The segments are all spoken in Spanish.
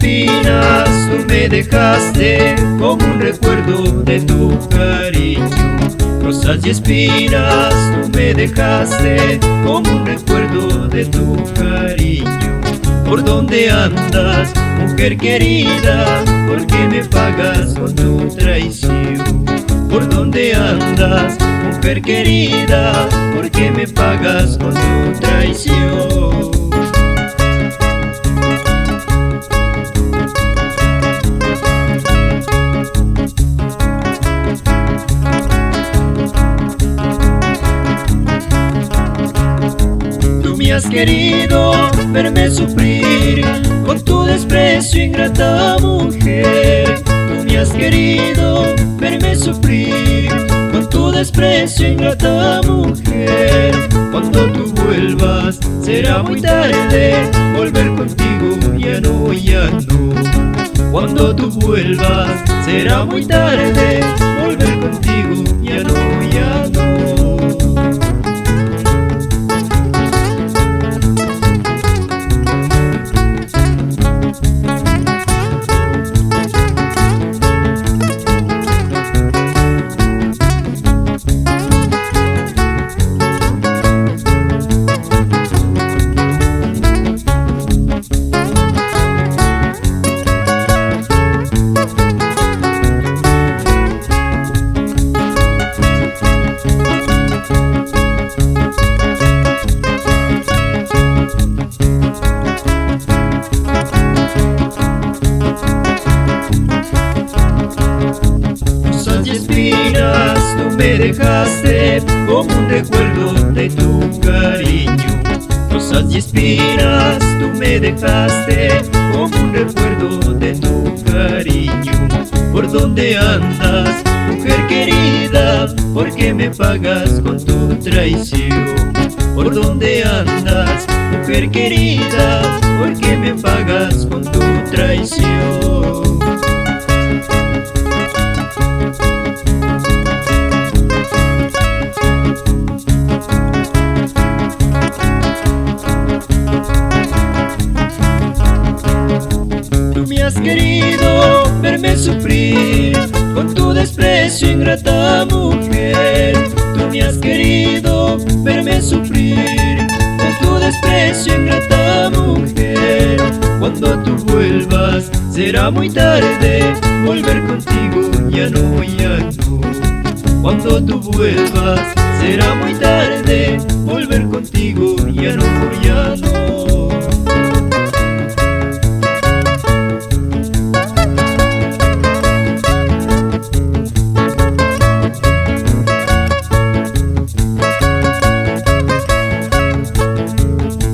espinas tú me dejaste como un recuerdo de tu cariño. Rosas y espinas tú me dejaste como un recuerdo de tu cariño. ¿Por dónde andas, mujer querida? ¿Por qué me pagas con tu traición? ¿Por dónde andas, mujer querida? ¿Por qué me pagas con tu traición? Tú me has querido verme sufrir con tu desprecio, ingrata mujer. Tú me has querido verme sufrir con tu desprecio, ingrata mujer. Cuando tú vuelvas será muy tarde, volver contigo ya no, ya no. Cuando tú vuelvas será muy tarde, volver contigo ya no, ya no. Tú me dejaste como un recuerdo de tu cariño. Rosas y espinas tú me dejaste como un recuerdo de tu cariño. ¿Por dónde andas, mujer querida? ¿Por qué me pagas con tu traición? ¿Por dónde andas, mujer querida? ¿Por qué me pagas con tu traición? Has querido verme sufrir con tu desprecio, ingrata mujer. Tú me has querido verme sufrir con tu desprecio, ingrata mujer. Cuando tú vuelvas será muy tarde, volver contigo ya no, ya no. Cuando tú vuelvas será muy tarde, volver contigo ya no, ya no.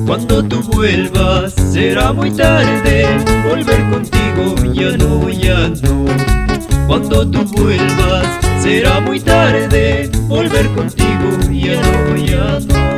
Cuando tú vuelvas será muy tarde, volver contigo ya no, ya no. Cuando tú vuelvas será muy tarde, volver contigo ya no, ya no.